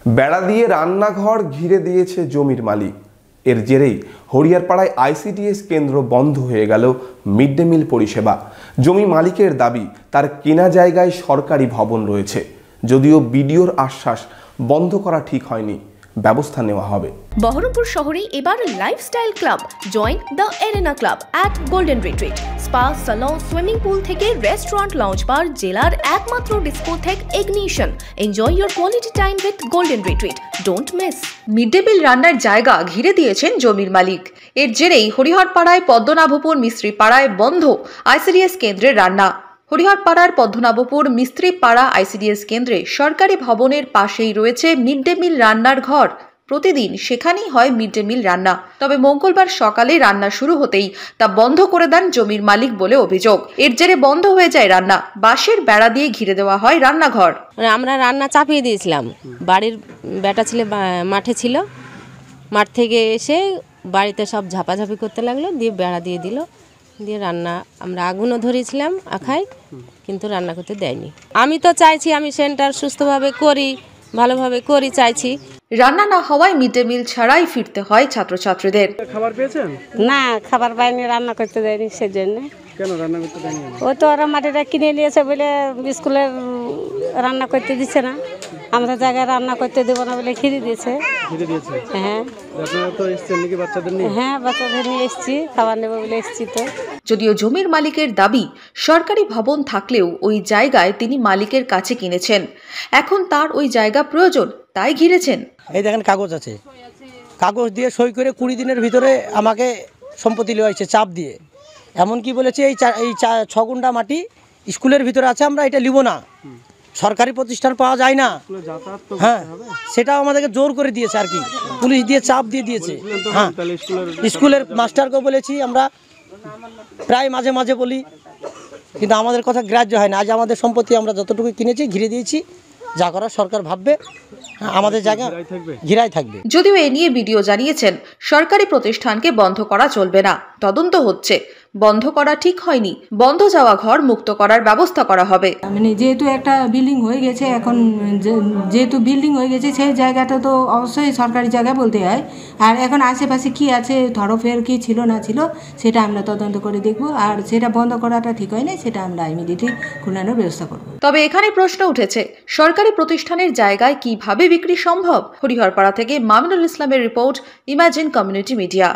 বেড়া দিয়ে রান্নাঘর ঘিরে দিয়েছে জমির মালিক। এর জেরেই হরিয়ারপাড়ায় আইসিডিএস কেন্দ্র বন্ধ হয়ে গেল মিড ডে মিল পরিষেবা। জমি মালিকের দাবি, তার কেনা জায়গায় সরকারি ভবন রয়েছে। যদিও বিডিওর আশ্বাস বন্ধ করা ঠিক হয়নি, ব্যবস্থা নেওয়া হবে। বহরমপুর শহরে এবার lifestyle club. Join the arena club at golden retreat. Spa, salon, swimming pool থেকে রেস্টুরেন্ট, লাউঞ্জ বার, জেলার একমাত্র discotheque ignition. Enjoy your quality time with golden retreat. Don't miss. Mid day meal রান্নার জায়গা ঘিরে দিয়েছেন জমির মালিক। এর জেরেই হরিহরপাড়ায় পদ্মনাভপুর মিস্ত্রি পাড়ায় বন্ধ আইসিডিএস কেন্দ্রের রান্না। হরিহরপাড়ার পদ্মনাভপুর মিস্ত্রি পাড়া আইসিডিএস কেন্দ্রে সরকারি ভবনের পাশেই রয়েছে মিড ডে মিল রান্নার ঘর। প্রতিদিন সেখানেই হয় মিড ডে মিল রান্না। তবে মঙ্গলবার সকালে রান্না শুরু হতেই তা বন্ধ করে দেন জমির মালিক বলে অভিযোগ। এর জেরে বন্ধ হয়ে যায় রান্না। বাঁশের বেড়া দিয়ে ঘিরে দেওয়া হয় রান্নাঘর। আমরা রান্না চাপিয়ে দিয়েছিলাম। বাড়ির বেটা ছেলে মাঠে ছিল, মাঠ থেকে এসে বাড়িতে সব ঝাপাঝাপি করতে লাগলো, দিয়ে বেড়া দিয়ে দিল, দিয়ে রান্না আমরা আগুনও ধরেছিলাম আখায়, কিন্তু রান্না করতে দেয়নি। আমি তো চাইছি আমি সেন্টার সুস্থভাবে করি, ভালোভাবে করি চাইছি। রান্না না হওয়ায় মিড ডে মিল ছাড়াই ফিরতে হয় ছাত্রছাত্রীদের। খাবার পেয়েছেন? না, খাবার পাইনি, রান্না করতে দেয়নি। সেজন্য। কেন রান্না করতে দেয়নি? ও তো ওরা মাটিটা কিনে নিয়েছে বলে স্কুলের রান্না করতে দিচ্ছে না। আমাদের জায়গায় রান্না করতে দেবো না বলে খিদে দিয়েছে। হ্যাঁ। আপনারা তো এসেছেন নাকি বাচ্চাদের নিয়ে? হ্যাঁ, বাচ্চাদের নিয়ে এসেছি, খাবার নেবো বলে এসেছি। তো যদিও জমির মালিকের দাবি, সরকারি ভবন থাকলেও ওই জায়গায় তিনি মালিকের কাছে কিনেছেন। এখন তার ওই জায়গা প্রয়োজন, তাই ঘিরেছেন। এই দেখেন কাগজ আছে, কাগজ দিয়ে সই করে 20 দিনের ভিতরে আমাকে সম্পত্তি নেওয়া হয়েছে চাপ দিয়ে। এমনকি বলেছে এই 6 গুণ্ঠা মাটি স্কুলের ভিতরে আছে, আমরা এটা নিব না, সরকারি প্রতিষ্ঠান পাওয়া যায় না। হ্যাঁ, সেটাও আমাদেরকে জোর করে দিয়েছে আর কি, পুলিশ দিয়ে চাপ দিয়ে দিয়েছে। হ্যাঁ, স্কুলের মাস্টারকেও বলেছি, আমরা প্রায় মাঝে মাঝে বলি, কিন্তু আমাদের কথা গ্রাহ্য হয় না। আজ আমাদের সম্পত্তি আমরা যতটুকু কিনেছি ঘিরে দিয়েছি, যা করার সরকার ভাববে, আমাদের জায়গা ঘিরাই থাকবে। যদিও এ নিয়ে বিডিও জানিয়েছেন, সরকারি প্রতিষ্ঠানকে বন্ধ করা চলবে না, তদন্ত হচ্ছে। বন্ধ করা ঠিক হয়নি, বন্ধ যাওয়া ঘর মুক্ত করার ব্যবস্থা করা হবে। মানে যেহেতু একটা বিল্ডিং হয়ে গেছে, এখন যেহেতু বিল্ডিং হয়ে গেছে, সেই জায়গাটা তো অবশ্যই সরকারি জায়গা বলতে হয়। আর এখন আশেপাশে কি আছে, ধরফের কি ছিল না ছিল, সেটা আমরা তদন্ত করে দেখব। আর সেটা বন্ধ করাটা ঠিক হয়নি, সেটা আমরা ইমিডিয়েটলি খুলানোর ব্যবস্থা করব। তবে এখানে প্রশ্ন উঠেছে, সরকারি প্রতিষ্ঠানের জায়গায় কিভাবে বিক্রি সম্ভব? হরিহরপাড়া থেকে মামিনুল ইসলামের রিপোর্ট, ইমাজিন কমিউনিটি মিডিয়া।